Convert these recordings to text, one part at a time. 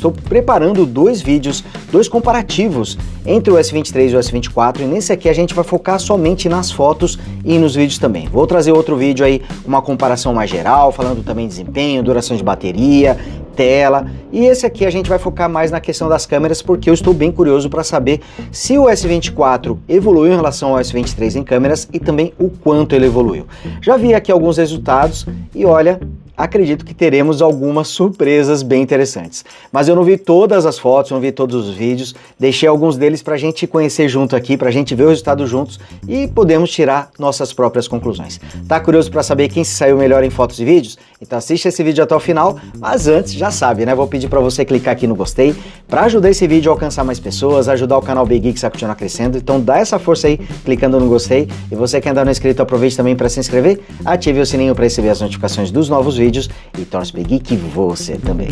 estou preparando dois vídeos, dois comparativos entre o S23 e o S24, e nesse aqui a gente vai focar somente nas fotos e nos vídeos também. Vou trazer outro vídeo aí, uma comparação mais geral, falando também de desempenho, duração de bateria, tela, e esse aqui a gente vai focar mais na questão das câmeras, porque eu estou bem curioso para saber se o S24 evoluiu em relação ao S23 em câmeras e também o quanto ele evoluiu. Já vi aqui alguns resultados e olha, acredito que teremos algumas surpresas bem interessantes. Mas eu não vi todas as fotos, não vi todos os vídeos, deixei alguns deles para a gente conhecer junto aqui, para a gente ver o resultado juntos e podemos tirar nossas próprias conclusões. Tá curioso para saber quem se saiu melhor em fotos e vídeos? Então assiste esse vídeo até o final, mas antes, já sabe, né? Vou pedir para você clicar aqui no gostei, para ajudar esse vídeo a alcançar mais pessoas, ajudar o canal Big Geeks a continuar crescendo. Então dá essa força aí, clicando no gostei. E você que ainda não é inscrito, aproveite também para se inscrever, ative o sininho para receber as notificações dos novos vídeos e torne-se Big Geek você também.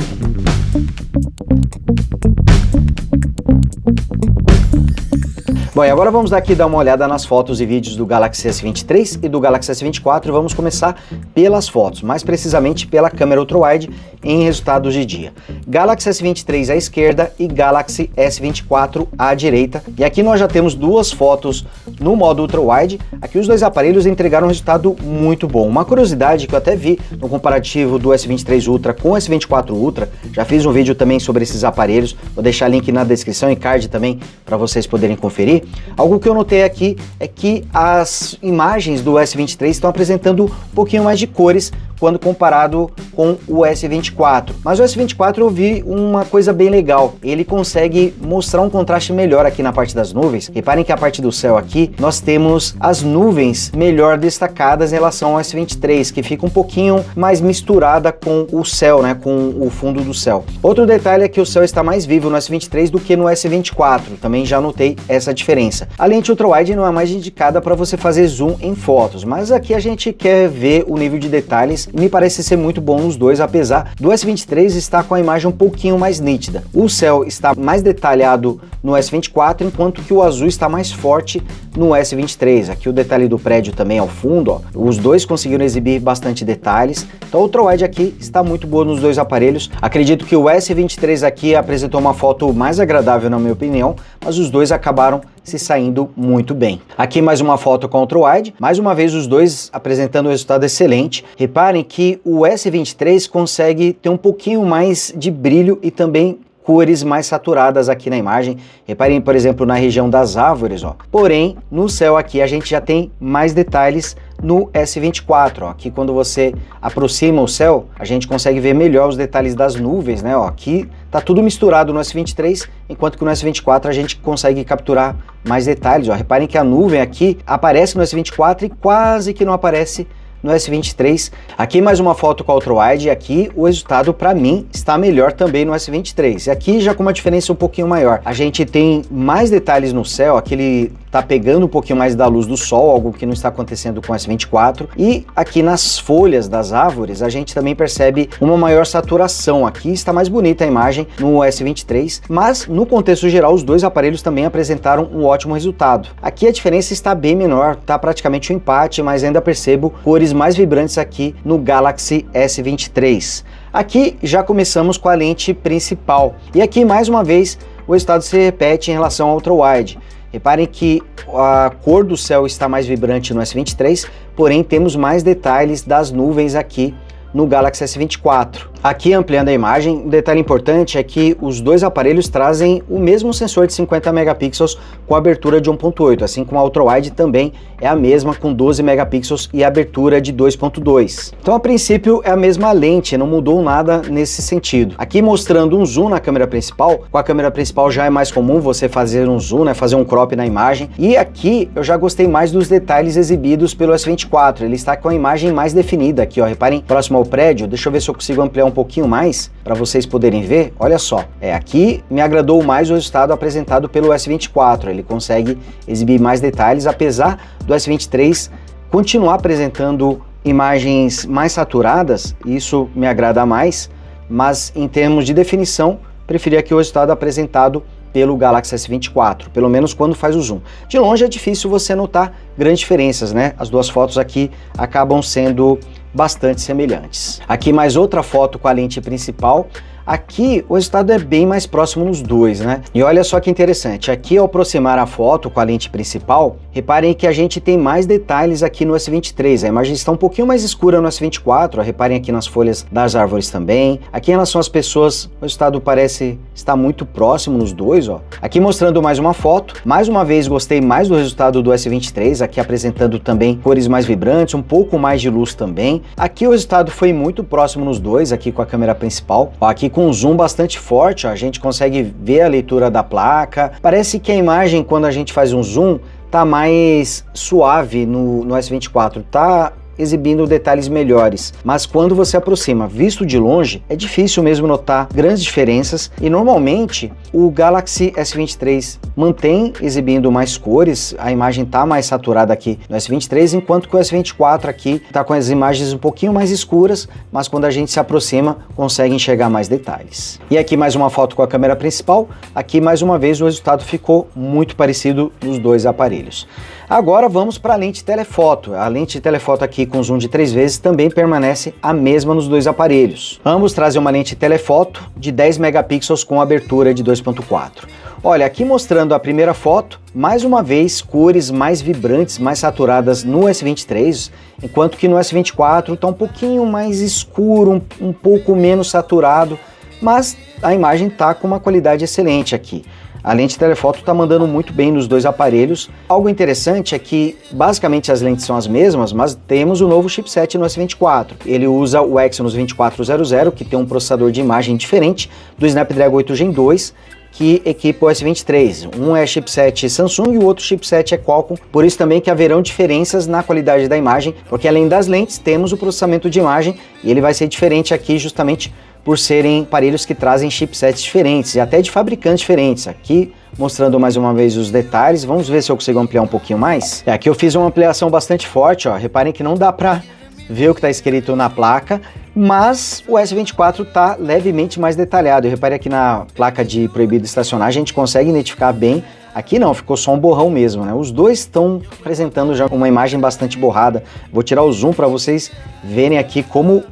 Bom, e agora vamos aqui dar uma olhada nas fotos e vídeos do Galaxy S23 e do Galaxy S24 e vamos começar pelas fotos, mais precisamente pela câmera ultra-wide em resultados de dia. Galaxy S23 à esquerda e Galaxy S24 à direita. E aqui nós já temos duas fotos no modo ultra-wide. Aqui os dois aparelhos entregaram um resultado muito bom. Uma curiosidade que eu até vi no comparativo do S23 Ultra com o S24 Ultra, já fiz um vídeo também sobre esses aparelhos, vou deixar link na descrição e card também para vocês poderem conferir. Algo que eu notei aqui é que as imagens do S23 estão apresentando um pouquinho mais de cores quando comparado com o S24. Mas o S24 eu vi uma coisa bem legal, ele consegue mostrar um contraste melhor aqui na parte das nuvens. Reparem que a parte do céu aqui, nós temos as nuvens melhor destacadas em relação ao S23, que fica um pouquinho mais misturada com o céu, né, com o fundo do céu. Outro detalhe é que o céu está mais vivo no S23 do que no S24, também já notei essa diferença. A lente ultra-wide não é mais indicada para você fazer zoom em fotos, mas aqui a gente quer ver o nível de detalhes. Me parece ser muito bom nos dois, apesar do S23 estar com a imagem um pouquinho mais nítida. O céu está mais detalhado no S24, enquanto que o azul está mais forte no S23. Aqui o detalhe do prédio também ao fundo, ó. Os dois conseguiram exibir bastante detalhes. Então a ultra-wide aqui está muito boa nos dois aparelhos. Acredito que o S23 aqui apresentou uma foto mais agradável na minha opinião, mas os dois acabaram se saindo muito bem. Aqui mais uma foto com a ultra-wide, mais uma vez os dois apresentando um resultado excelente. Reparem que o S23 consegue ter um pouquinho mais de brilho e também cores mais saturadas aqui na imagem. Reparem, por exemplo, na região das árvores, ó. Porém, no céu aqui a gente já tem mais detalhes no S24, ó. Aqui quando você aproxima o céu, a gente consegue ver melhor os detalhes das nuvens, né, ó. Aqui tá tudo misturado no S23, enquanto que no S24 a gente consegue capturar mais detalhes, ó. Reparem que a nuvem aqui aparece no S24 e quase que não aparece no S23. Aqui mais uma foto com a ultra-wide e aqui o resultado para mim está melhor também no S23. E aqui já com uma diferença um pouquinho maior. A gente tem mais detalhes no céu, aqui ele tá pegando um pouquinho mais da luz do sol, algo que não está acontecendo com o S24. E aqui nas folhas das árvores a gente também percebe uma maior saturação. Aqui está mais bonita a imagem no S23, mas no contexto geral os dois aparelhos também apresentaram um ótimo resultado. Aqui a diferença está bem menor, tá praticamente um empate, mas ainda percebo cores mais vibrantes aqui no Galaxy S23. Aqui já começamos com a lente principal e aqui mais uma vez o resultado se repete em relação ao ultra-wide. Reparem que a cor do céu está mais vibrante no S23, porém temos mais detalhes das nuvens aqui no Galaxy S24. Aqui ampliando a imagem, um detalhe importante é que os dois aparelhos trazem o mesmo sensor de 50 megapixels com abertura de 1.8, assim como a ultra-wide também é a mesma com 12 megapixels e abertura de 2.2. Então a princípio é a mesma lente, não mudou nada nesse sentido. Aqui mostrando um zoom na câmera principal, com a câmera principal já é mais comum você fazer um zoom, né, fazer um crop na imagem, e aqui eu já gostei mais dos detalhes exibidos pelo S24, ele está com a imagem mais definida aqui, ó, reparem, próximo ao prédio, deixa eu ver se eu consigo ampliar um pouquinho mais para vocês poderem ver. Olha só, aqui me agradou mais o resultado apresentado pelo S24, ele consegue exibir mais detalhes, apesar do S23 continuar apresentando imagens mais saturadas, isso me agrada mais, mas em termos de definição, preferi aqui o resultado apresentado pelo Galaxy S24, pelo menos quando faz o zoom. De longe é difícil você notar grandes diferenças, né? As duas fotos aqui acabam sendo bastante semelhantes. Aqui mais outra foto com a lente principal. Aqui o resultado é bem mais próximo nos dois, né? E olha só que interessante, aqui ao aproximar a foto com a lente principal, reparem que a gente tem mais detalhes aqui no S23, a imagem está um pouquinho mais escura no S24, reparem aqui nas folhas das árvores também. Aqui em relação às pessoas, o resultado parece estar muito próximo nos dois, ó. Aqui mostrando mais uma foto, mais uma vez gostei mais do resultado do S23, aqui apresentando também cores mais vibrantes, um pouco mais de luz também. Aqui o resultado foi muito próximo nos dois, aqui com a câmera principal, ó, aqui com um zoom bastante forte, ó, a gente consegue ver a leitura da placa. Parece que a imagem, quando a gente faz um zoom, tá mais suave no S24, tá exibindo detalhes melhores, mas quando você aproxima, visto de longe, é difícil mesmo notar grandes diferenças e normalmente o Galaxy S23 mantém exibindo mais cores, a imagem está mais saturada aqui no S23, enquanto que o S24 aqui está com as imagens um pouquinho mais escuras, mas quando a gente se aproxima consegue enxergar mais detalhes. E aqui mais uma foto com a câmera principal, aqui mais uma vez o resultado ficou muito parecido nos dois aparelhos. Agora vamos para a lente telefoto. A lente telefoto aqui com zoom de 3 vezes também permanece a mesma nos dois aparelhos. Ambos trazem uma lente telefoto de 10 megapixels com abertura de 2.4. Olha, aqui mostrando a primeira foto, mais uma vez cores mais vibrantes, mais saturadas no S23, enquanto que no S24 está um pouquinho mais escuro, um pouco menos saturado, mas a imagem está com uma qualidade excelente aqui. A lente telefoto está mandando muito bem nos dois aparelhos. Algo interessante é que basicamente as lentes são as mesmas, mas temos o novo chipset no S24. Ele usa o Exynos 2400, que tem um processador de imagem diferente do Snapdragon 8 Gen 2, que equipa o S23. Um é chipset Samsung e o outro chipset é Qualcomm, por isso também que haverão diferenças na qualidade da imagem, porque além das lentes temos o processamento de imagem e ele vai ser diferente aqui justamente por serem aparelhos que trazem chipsets diferentes e até de fabricantes diferentes. Aqui mostrando mais uma vez os detalhes, vamos ver se eu consigo ampliar um pouquinho mais. Aqui eu fiz uma ampliação bastante forte, ó. Reparem que não dá para ver o que está escrito na placa, mas o S24 está levemente mais detalhado. Eu reparei aqui na placa de proibido estacionar, a gente consegue identificar bem. Aqui não, ficou só um borrão mesmo, né? Os dois estão apresentando já uma imagem bastante borrada. Vou tirar o zoom para vocês verem aqui como,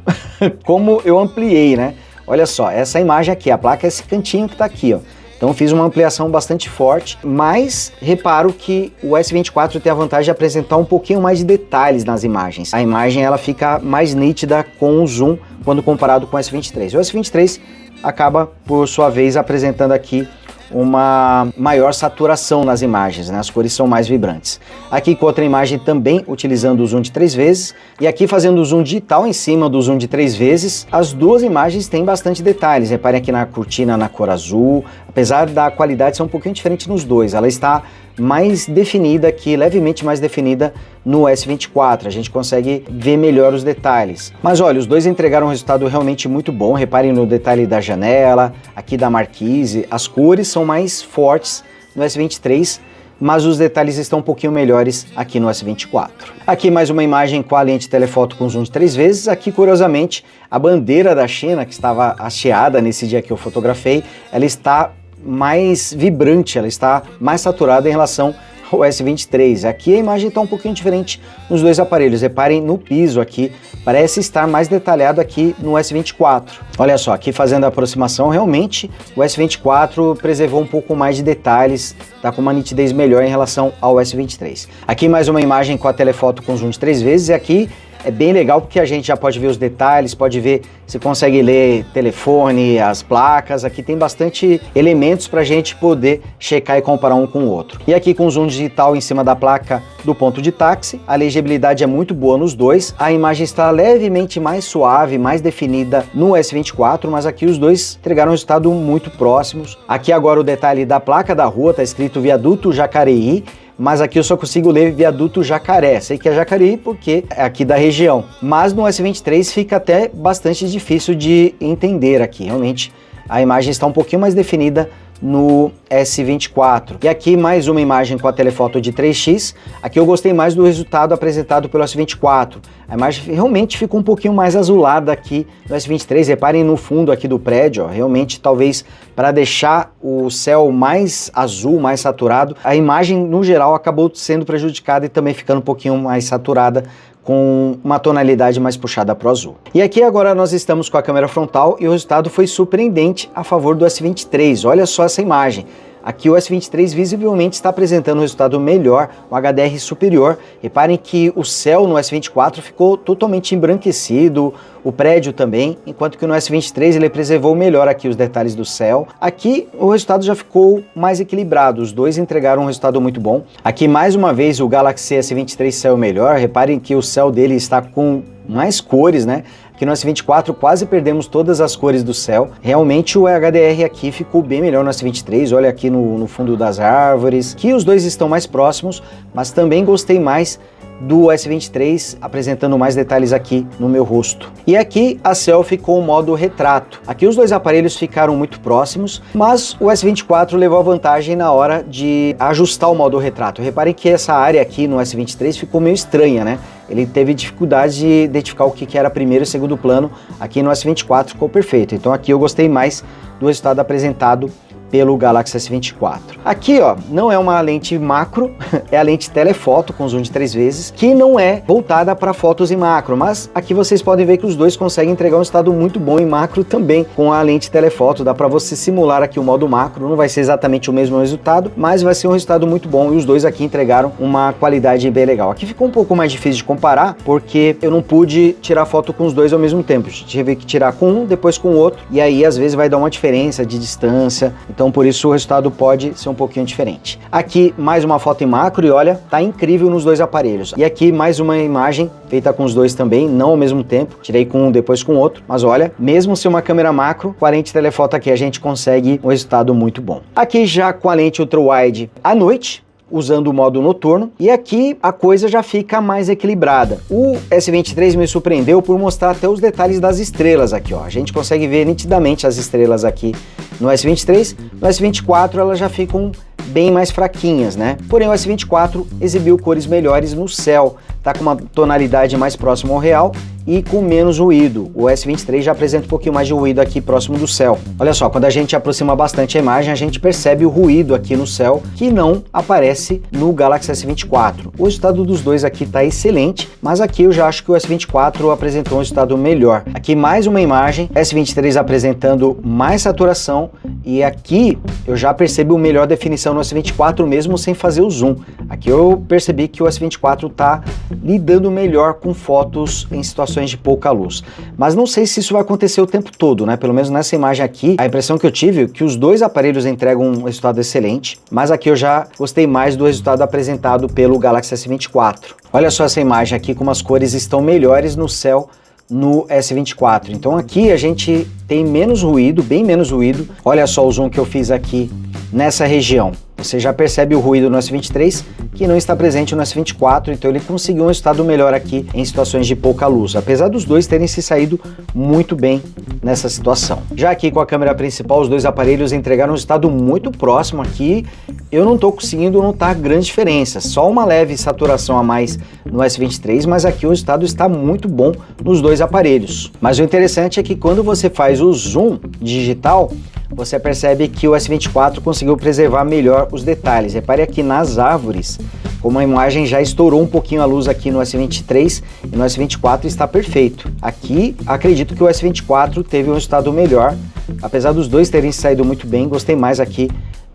como eu ampliei, né? Olha só, essa imagem aqui, a placa é esse cantinho que está aqui, ó. Então fiz uma ampliação bastante forte, mas reparo que o S24 tem a vantagem de apresentar um pouquinho mais de detalhes nas imagens. A imagem ela fica mais nítida com o zoom quando comparado com o S23. O S23 acaba, por sua vez, apresentando aqui uma maior saturação nas imagens, né? As cores são mais vibrantes. Aqui com outra imagem também utilizando o zoom de 3 vezes e aqui fazendo o zoom digital em cima do zoom de 3 vezes, as duas imagens têm bastante detalhes. Reparem aqui na cortina na cor azul, apesar da qualidade ser um pouquinho diferente nos dois, ela está mais definida aqui, levemente mais definida no S24, a gente consegue ver melhor os detalhes. Mas olha, os dois entregaram um resultado realmente muito bom, reparem no detalhe da janela, aqui da marquise, as cores são mais fortes no S23, mas os detalhes estão um pouquinho melhores aqui no S24. Aqui mais uma imagem com a lente telefoto com zoom de 3 vezes, aqui curiosamente a bandeira da China, que estava hasteada nesse dia que eu fotografei, ela está mais vibrante, ela está mais saturada em relação ao S23. Aqui a imagem está um pouquinho diferente nos dois aparelhos. Reparem no piso aqui, parece estar mais detalhado aqui no S24. Olha só, aqui fazendo a aproximação, realmente o S24 preservou um pouco mais de detalhes, está com uma nitidez melhor em relação ao S23. Aqui mais uma imagem com a telefoto com zoom de 3 vezes e aqui é bem legal porque a gente já pode ver os detalhes, pode ver, você consegue ler telefone, as placas, aqui tem bastante elementos para a gente poder checar e comparar um com o outro. E aqui com zoom digital em cima da placa do ponto de táxi, a legibilidade é muito boa nos dois, a imagem está levemente mais suave, mais definida no S24, mas aqui os dois entregaram um resultado muito próximos. Aqui agora o detalhe da placa da rua, está escrito Viaduto Jacareí, mas aqui eu só consigo ler Viaduto Jacaré, sei que é Jacareí porque é aqui da região, mas no S23 fica até bastante difícil de entender aqui, realmente a imagem está um pouquinho mais definida no S24. E aqui mais uma imagem com a telefoto de 3x, aqui eu gostei mais do resultado apresentado pelo S24, a imagem realmente ficou um pouquinho mais azulada aqui no S23, reparem no fundo aqui do prédio, ó, realmente talvez para deixar o céu mais azul, mais saturado, a imagem no geral acabou sendo prejudicada e também ficando um pouquinho mais saturada com uma tonalidade mais puxada para o azul. E aqui agora nós estamos com a câmera frontal e o resultado foi surpreendente a favor do S23. Olha só essa imagem. Aqui o S23 visivelmente está apresentando um resultado melhor, um HDR superior. Reparem que o céu no S24 ficou totalmente embranquecido, o prédio também, enquanto que no S23 ele preservou melhor aqui os detalhes do céu. Aqui o resultado já ficou mais equilibrado, os dois entregaram um resultado muito bom. Aqui mais uma vez o Galaxy S23 saiu melhor, reparem que o céu dele está com mais cores, né? Aqui no S24 quase perdemos todas as cores do céu. Realmente o HDR aqui ficou bem melhor no S23, olha aqui no fundo das árvores, que os dois estão mais próximos, mas também gostei mais do S23, apresentando mais detalhes aqui no meu rosto. E aqui a selfie com o modo retrato. Aqui os dois aparelhos ficaram muito próximos, mas o S24 levou a vantagem na hora de ajustar o modo retrato. Reparem que essa área aqui no S23 ficou meio estranha, né? Ele teve dificuldade de identificar o que era primeiro e segundo plano. Aqui no S24 ficou perfeito. Então aqui eu gostei mais do resultado apresentado pelo Galaxy S24. Aqui, ó, não é uma lente macro, é a lente telefoto com zoom de 3 vezes, que não é voltada para fotos em macro, mas aqui vocês podem ver que os dois conseguem entregar um resultado muito bom em macro também com a lente telefoto. Dá para você simular aqui o modo macro, não vai ser exatamente o mesmo resultado, mas vai ser um resultado muito bom e os dois aqui entregaram uma qualidade bem legal. Aqui ficou um pouco mais difícil de comparar, porque eu não pude tirar foto com os dois ao mesmo tempo. Tive que tirar com um, depois com o outro, e aí às vezes vai dar uma diferença de distância. Então por isso o resultado pode ser um pouquinho diferente. Aqui mais uma foto em macro e olha, tá incrível nos dois aparelhos. E aqui mais uma imagem feita com os dois também, não ao mesmo tempo. Tirei com um, depois com o outro. Mas olha, mesmo sem uma câmera macro, com a lente telefoto aqui a gente consegue um resultado muito bom. Aqui já com a lente ultra-wide à noite, usando o modo noturno, e aqui a coisa já fica mais equilibrada. O S23 me surpreendeu por mostrar até os detalhes das estrelas aqui, ó. A gente consegue ver nitidamente as estrelas aqui no S23, no S24 elas já ficam bem mais fraquinhas, né? Porém o S24 exibiu cores melhores no céu, tá com uma tonalidade mais próxima ao real e com menos ruído. O S23 já apresenta um pouquinho mais de ruído aqui próximo do céu. Olha só, quando a gente aproxima bastante a imagem, a gente percebe o ruído aqui no céu, que não aparece no Galaxy S24. O resultado dos dois aqui está excelente, mas aqui eu já acho que o S24 apresentou um resultado melhor. Aqui mais uma imagem, S23 apresentando mais saturação, e aqui eu já percebo melhor definição no S24 mesmo sem fazer o zoom. Aqui eu percebi que o S24 está lidando melhor com fotos em situações de pouca luz. Mas não sei se isso vai acontecer o tempo todo, né? Pelo menos nessa imagem aqui, a impressão que eu tive é que os dois aparelhos entregam um resultado excelente, mas aqui eu já gostei mais do resultado apresentado pelo Galaxy S24. Olha só essa imagem aqui, como as cores estão melhores no céu no S24. Então aqui a gente tem menos ruído, bem menos ruído. Olha só o zoom que eu fiz aqui nessa região. Você já percebe o ruído no S23, que não está presente no S24, então ele conseguiu um resultado melhor aqui em situações de pouca luz, apesar dos dois terem se saído muito bem nessa situação. Já aqui com a câmera principal, os dois aparelhos entregaram um resultado muito próximo aqui. Eu não estou conseguindo notar grande diferença, só uma leve saturação a mais no S23, mas aqui o resultado está muito bom nos dois aparelhos. Mas o interessante é que quando você faz o zoom digital, você percebe que o S24 conseguiu preservar melhor os detalhes. Repare aqui nas árvores, como a imagem já estourou um pouquinho a luz aqui no S23 e no S24 está perfeito. Aqui, acredito que o S24 teve um resultado melhor, apesar dos dois terem saído muito bem, gostei mais aqui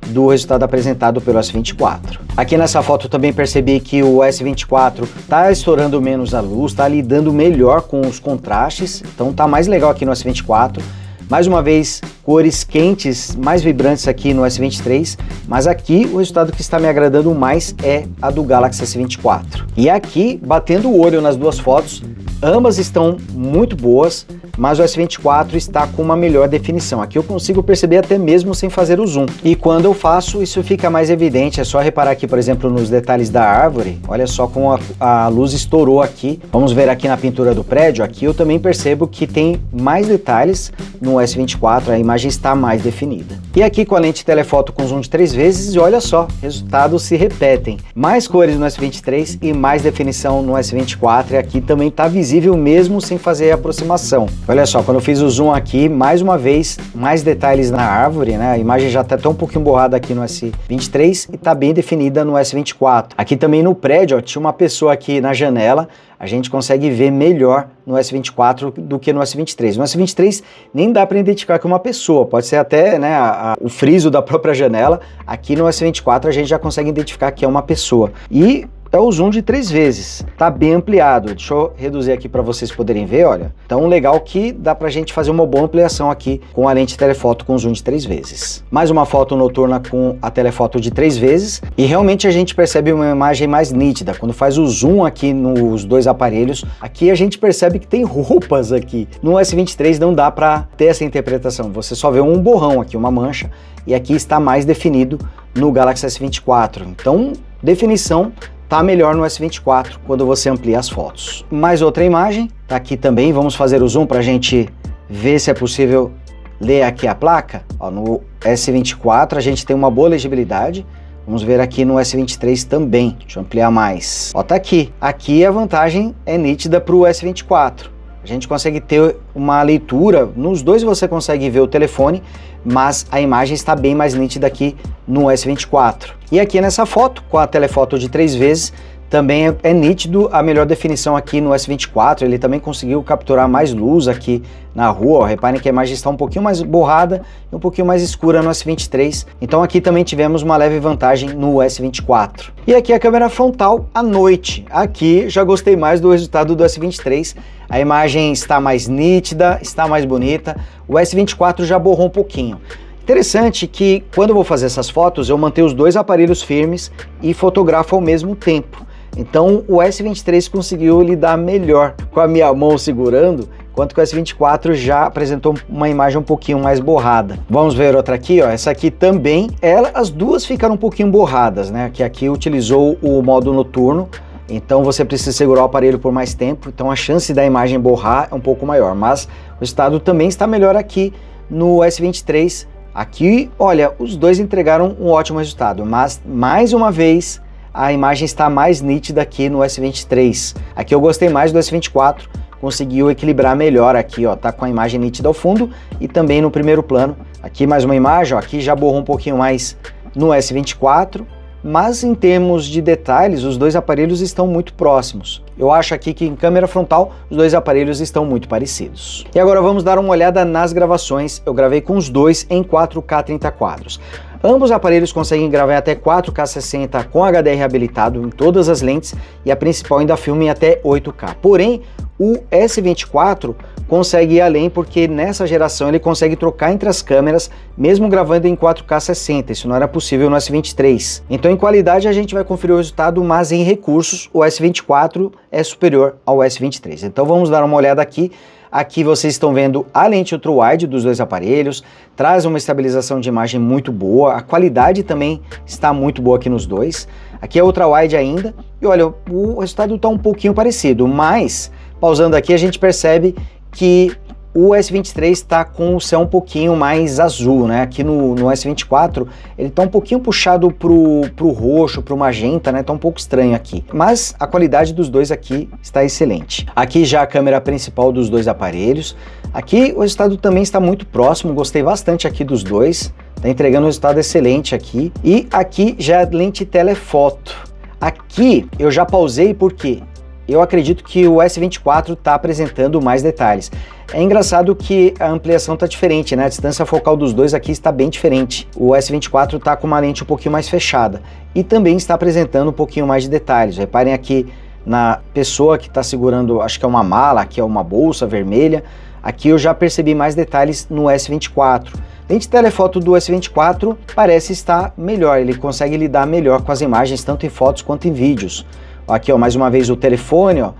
do resultado apresentado pelo S24. Aqui nessa foto também percebi que o S24 está estourando menos a luz, está lidando melhor com os contrastes, então está mais legal aqui no S24. Mais uma vez, cores quentes, mais vibrantes aqui no S23, mas aqui o resultado que está me agradando mais é a do Galaxy S24. E aqui, batendo o olho nas duas fotos, ambas estão muito boas, mas o S24 está com uma melhor definição. Aqui eu consigo perceber até mesmo sem fazer o zoom. E quando eu faço, isso fica mais evidente. É só reparar aqui, por exemplo, nos detalhes da árvore. Olha só como a luz estourou aqui. Vamos ver aqui na pintura do prédio. Aqui eu também percebo que tem mais detalhes no S24. A imagem está mais definida. E aqui com a lente telefoto com zoom de 3 vezes, e olha só, resultados se repetem. Mais cores no S23 e mais definição no S24, e aqui também está visível mesmo sem fazer a aproximação. Olha só, quando eu fiz o zoom aqui, mais uma vez, mais detalhes na árvore, né? A imagem já está até um pouquinho borrada aqui no S23 e está bem definida no S24. Aqui também no prédio, ó, tinha uma pessoa aqui na janela, a gente consegue ver melhor no S24 do que no S23. No S23 nem dá para identificar que é uma pessoa, pode ser até, né, o friso da própria janela. Aqui no S24 a gente já consegue identificar que é uma pessoa. E é o zoom de 3 vezes, tá bem ampliado. Deixa eu reduzir aqui para vocês poderem ver, olha. Tão legal que dá pra gente fazer uma boa ampliação aqui com a lente telefoto com zoom de 3 vezes. Mais uma foto noturna com a telefoto de 3 vezes e realmente a gente percebe uma imagem mais nítida. Quando faz o zoom aqui nos dois aparelhos, aqui a gente percebe que tem roupas aqui. No S23 não dá pra ter essa interpretação, você só vê um borrão aqui, uma mancha, e aqui está mais definido no Galaxy S24. Então, definição tá melhor no S24 quando você amplia as fotos. Mais outra imagem, tá aqui também, vamos fazer o zoom para a gente ver se é possível ler aqui a placa. Ó, no S24 a gente tem uma boa legibilidade, vamos ver aqui no S23 também, deixa eu ampliar mais. Ó, tá aqui, aqui a vantagem é nítida para o S24. A gente consegue ter uma leitura, nos dois você consegue ver o telefone, mas a imagem está bem mais nítida aqui no S24. E aqui nessa foto, com a telefoto de 3 vezes, também é nítido a melhor definição aqui no S24, ele também conseguiu capturar mais luz aqui na rua, ó, reparem que a imagem está um pouquinho mais borrada e um pouquinho mais escura no S23, então aqui também tivemos uma leve vantagem no S24. E aqui a câmera frontal à noite, aqui já gostei mais do resultado do S23, a imagem está mais nítida, está mais bonita, o S24 já borrou um pouquinho. Interessante que quando eu vou fazer essas fotos eu mantenho os dois aparelhos firmes e fotografo ao mesmo tempo. Então o S23 conseguiu lidar melhor com a minha mão segurando, enquanto que o S24 já apresentou uma imagem um pouquinho mais borrada. Vamos ver outra aqui, ó. Essa aqui também, as duas ficaram um pouquinho borradas, né? Que aqui utilizou o modo noturno, então você precisa segurar o aparelho por mais tempo, então a chance da imagem borrar é um pouco maior, mas o estado também está melhor aqui no S23. Aqui, olha, os dois entregaram um ótimo resultado, mas mais uma vez a imagem está mais nítida aqui no S23. Aqui eu gostei mais do S24, conseguiu equilibrar melhor aqui, ó, tá com a imagem nítida ao fundo e também no primeiro plano. Aqui mais uma imagem, ó, aqui já borrou um pouquinho mais no S24, mas em termos de detalhes, os dois aparelhos estão muito próximos. Eu acho aqui que em câmera frontal, os dois aparelhos estão muito parecidos. E agora vamos dar uma olhada nas gravações. Eu gravei com os dois em 4K 30 quadros. Ambos aparelhos conseguem gravar até 4K 60 com HDR habilitado em todas as lentes e a principal ainda filma em até 8K. Porém, o S24 consegue ir além porque nessa geração ele consegue trocar entre as câmeras mesmo gravando em 4K 60, isso não era possível no S23. Então em qualidade a gente vai conferir o resultado, mas em recursos o S24 é superior ao S23. Então vamos dar uma olhada aqui. Aqui vocês estão vendo a lente ultra-wide dos dois aparelhos, traz uma estabilização de imagem muito boa, a qualidade também está muito boa aqui nos dois. Aqui é ultra-wide ainda, e olha, o resultado está um pouquinho parecido, mas pausando aqui a gente percebe que o S23 está com o céu um pouquinho mais azul, né? Aqui no S24 ele está um pouquinho puxado pro roxo, pro magenta, né? Tá um pouco estranho aqui. Mas a qualidade dos dois aqui está excelente. Aqui já a câmera principal dos dois aparelhos. Aqui o resultado também está muito próximo, gostei bastante aqui dos dois. Tá entregando um resultado excelente aqui. E aqui já a lente telefoto. Aqui eu já pausei porque eu acredito que o S24 está apresentando mais detalhes. É engraçado que a ampliação está diferente, né? A distância focal dos dois aqui está bem diferente. O S24 está com uma lente um pouquinho mais fechada e também está apresentando um pouquinho mais de detalhes. Reparem aqui na pessoa que está segurando, acho que é uma mala, aqui é uma bolsa vermelha. Aqui eu já percebi mais detalhes no S24. A lente telefoto do S24 parece estar melhor, ele consegue lidar melhor com as imagens, tanto em fotos quanto em vídeos. Aqui, ó, mais uma vez o telefone, ó.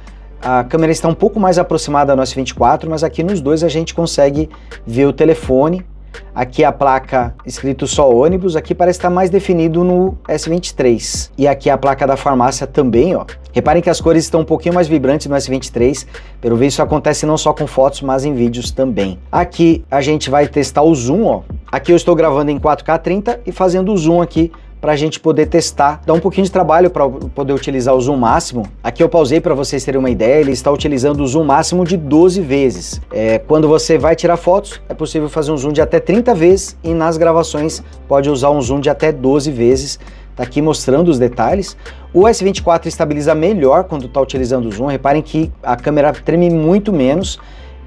A câmera está um pouco mais aproximada no S24, mas aqui nos dois a gente consegue ver o telefone. Aqui a placa escrito só ônibus, aqui parece estar mais definido no S23. E aqui a placa da farmácia também, ó. Reparem que as cores estão um pouquinho mais vibrantes no S23, pelo visto isso acontece não só com fotos, mas em vídeos também. Aqui a gente vai testar o zoom, ó. Aqui eu estou gravando em 4K 30 e fazendo o zoom aqui para a gente poder testar. Dá um pouquinho de trabalho para poder utilizar o zoom máximo. Aqui eu pausei para vocês terem uma ideia, ele está utilizando o zoom máximo de 12 vezes. Quando você vai tirar fotos, é possível fazer um zoom de até 30 vezes e nas gravações pode usar um zoom de até 12 vezes. Tá aqui mostrando os detalhes. O S24 estabiliza melhor quando está utilizando o zoom. Reparem que a câmera treme muito menos.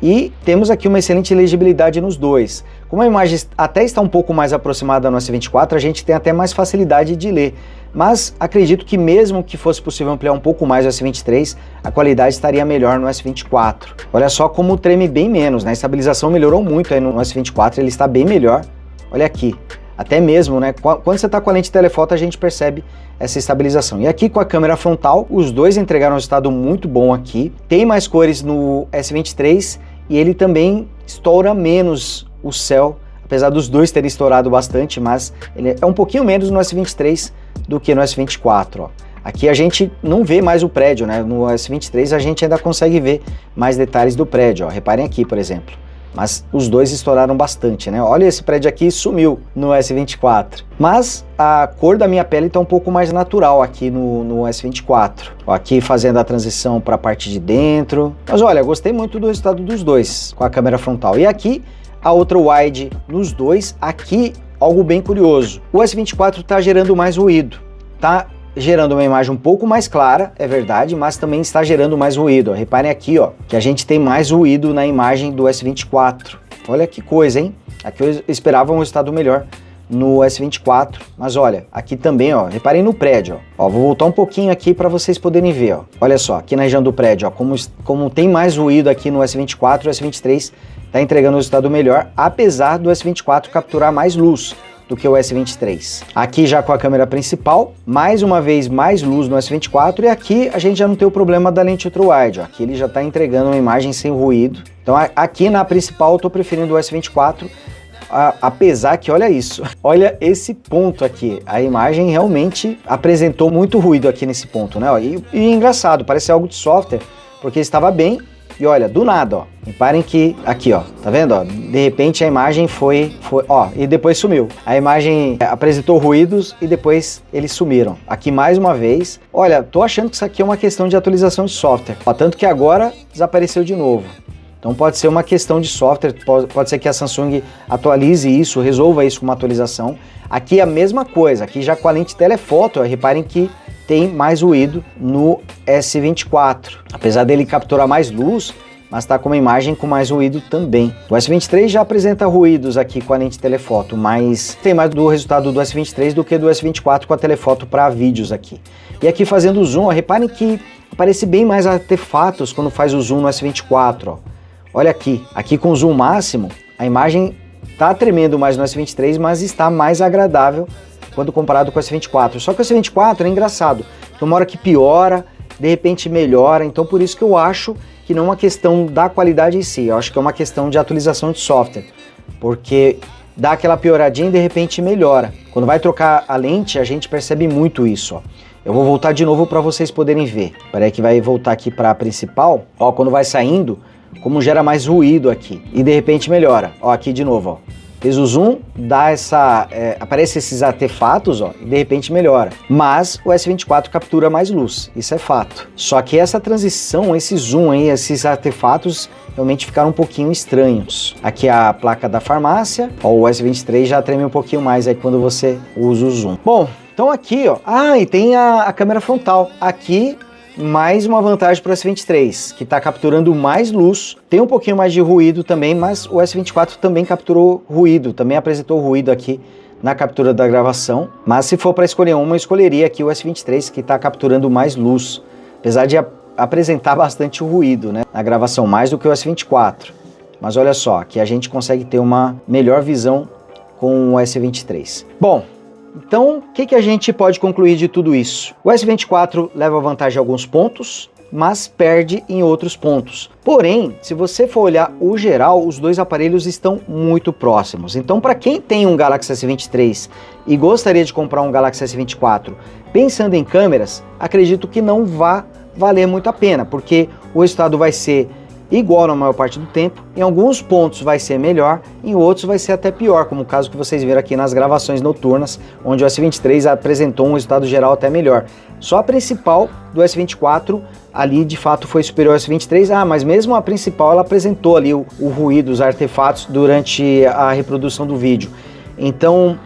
E temos aqui uma excelente legibilidade nos dois. Como a imagem até está um pouco mais aproximada no S24, a gente tem até mais facilidade de ler. Mas acredito que mesmo que fosse possível ampliar um pouco mais o S23, a qualidade estaria melhor no S24. Olha só como treme bem menos, né? A estabilização melhorou muito aí no S24, ele está bem melhor. Olha aqui. Até mesmo, né? Quando você está com a lente telefoto, a gente percebe essa estabilização. E aqui com a câmera frontal, os dois entregaram um resultado muito bom aqui. Tem mais cores no S23 e ele também estoura menos o céu, apesar dos dois terem estourado bastante, mas ele é um pouquinho menos no S23 do que no S24, ó. Aqui a gente não vê mais o prédio, né? No S23 a gente ainda consegue ver mais detalhes do prédio, ó. Reparem aqui, por exemplo. Mas os dois estouraram bastante, né? Olha, esse prédio aqui sumiu no S24. Mas a cor da minha pele está um pouco mais natural aqui no S24. Ó, aqui fazendo a transição para a parte de dentro. Mas olha, gostei muito do resultado dos dois com a câmera frontal. E aqui a outra wide nos dois. Aqui algo bem curioso. O S24 está gerando mais ruído. Tá gerando uma imagem um pouco mais clara, é verdade, mas também está gerando mais ruído. Ó. Reparem aqui, ó, que a gente tem mais ruído na imagem do S24. Olha que coisa, hein? Aqui eu esperava um resultado melhor no S24, mas olha, aqui também, ó, reparem no prédio, ó. Ó, vou voltar um pouquinho aqui para vocês poderem ver, ó. Olha só, aqui na região do prédio, ó, como tem mais ruído aqui no S24, o S23 está entregando um resultado melhor, apesar do S24 capturar mais luz do que o S23. Aqui já com a câmera principal, mais uma vez mais luz no S24 e aqui a gente já não tem o problema da lente ultra-wide, aqui ele já está entregando uma imagem sem ruído. Então aqui na principal eu estou preferindo o S24, apesar que olha isso, olha esse ponto aqui, a imagem realmente apresentou muito ruído aqui nesse ponto, né? E engraçado, parece algo de software, porque estava bem. E olha, do nada, ó, reparem que aqui, ó, tá vendo, ó, de repente a imagem foi, ó, e depois sumiu. A imagem apresentou ruídos e depois eles sumiram. Aqui mais uma vez, olha, tô achando que isso aqui é uma questão de atualização de software, ó, tanto que agora desapareceu de novo. Então pode ser uma questão de software, pode ser que a Samsung atualize isso, resolva isso com uma atualização. Aqui é a mesma coisa, aqui já com a lente telefoto, ó, reparem que tem mais ruído no S24. Apesar dele capturar mais luz, mas está com uma imagem com mais ruído também. O S23 já apresenta ruídos aqui com a lente telefoto, mas tem mais do resultado do S23 do que do S24 com a telefoto para vídeos aqui. E aqui fazendo o zoom, ó, reparem que aparece bem mais artefatos quando faz o zoom no S24. Ó. Olha aqui com o zoom máximo, a imagem está tremendo mais no S23, mas está mais agradável quando comparado com o S24. Só que o S24 é engraçado, tem uma hora que piora, de repente melhora, então por isso que eu acho que não é uma questão da qualidade em si, eu acho que é uma questão de atualização de software, porque dá aquela pioradinha e de repente melhora. Quando vai trocar a lente, a gente percebe muito isso, ó. Eu vou voltar de novo para vocês poderem ver. Espera aí que vai voltar aqui para a principal, ó, quando vai saindo, como gera mais ruído aqui, e de repente melhora, ó, aqui de novo, ó. Fez o zoom, dá aparece esses artefatos, ó, e de repente melhora. Mas o S24 captura mais luz, isso é fato. Só que essa transição, esse zoom aí, esses artefatos realmente ficaram um pouquinho estranhos. Aqui a placa da farmácia, ó, o S23 já treme um pouquinho mais aí quando você usa o zoom. Bom, então aqui, ó, e tem a câmera frontal. Aqui mais uma vantagem para o S23, que está capturando mais luz, tem um pouquinho mais de ruído também, mas o S24 também capturou ruído, também apresentou ruído aqui na captura da gravação, mas se for para escolher uma, eu escolheria aqui o S23, que está capturando mais luz, apesar de apresentar bastante ruído, né, na gravação, mais do que o S24. Mas olha só, aqui a gente consegue ter uma melhor visão com o S23. Bom, então, o que a gente pode concluir de tudo isso? O S24 leva vantagem em alguns pontos, mas perde em outros pontos. Porém, se você for olhar o geral, os dois aparelhos estão muito próximos. Então, para quem tem um Galaxy S23 e gostaria de comprar um Galaxy S24, pensando em câmeras, acredito que não vai valer muito a pena, porque o resultado vai ser igual na maior parte do tempo, em alguns pontos vai ser melhor, em outros vai ser até pior, como o caso que vocês viram aqui nas gravações noturnas, onde o S23 apresentou um resultado geral até melhor. Só a principal do S24 ali de fato foi superior ao S23, mas mesmo a principal ela apresentou ali o ruído, os artefatos durante a reprodução do vídeo. Então,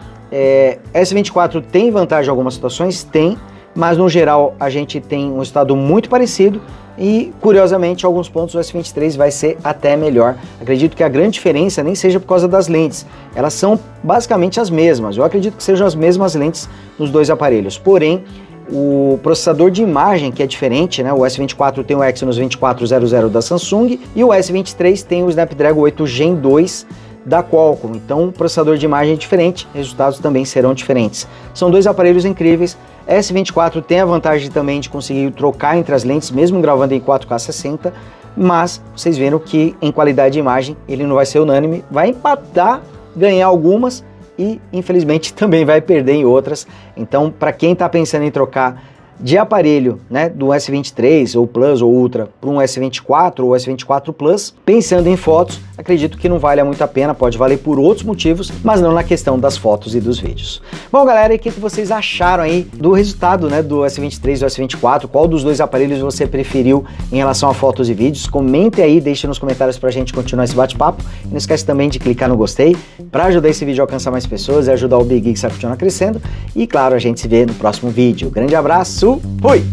S24 tem vantagem em algumas situações? Tem, mas no geral a gente tem um estado muito parecido e, curiosamente, em alguns pontos o S23 vai ser até melhor. Acredito que a grande diferença nem seja por causa das lentes, elas são basicamente as mesmas, eu acredito que sejam as mesmas lentes nos dois aparelhos, porém o processador de imagem que é diferente, né? O S24 tem o Exynos 2400 da Samsung e o S23 tem o Snapdragon 8 Gen 2 da Qualcomm, então o processador de imagem é diferente, resultados também serão diferentes. São dois aparelhos incríveis. S24 tem a vantagem também de conseguir trocar entre as lentes, mesmo gravando em 4K 60, mas vocês viram que em qualidade de imagem ele não vai ser unânime, vai empatar, ganhar algumas e infelizmente também vai perder em outras. Então, para quem está pensando em trocar de aparelho, né, do S23 ou Plus ou Ultra para um S24 ou S24 Plus, pensando em fotos, acredito que não vale muito a pena, pode valer por outros motivos, mas não na questão das fotos e dos vídeos. Bom, galera, e o que vocês acharam aí do resultado, né, do S23 e do S24? Qual dos dois aparelhos você preferiu em relação a fotos e vídeos? Comente aí, deixe nos comentários pra gente continuar esse bate-papo. Não esquece também de clicar no gostei para ajudar esse vídeo a alcançar mais pessoas e ajudar o Big Geeks a continuar crescendo. E claro, a gente se vê no próximo vídeo. Grande abraço, fui!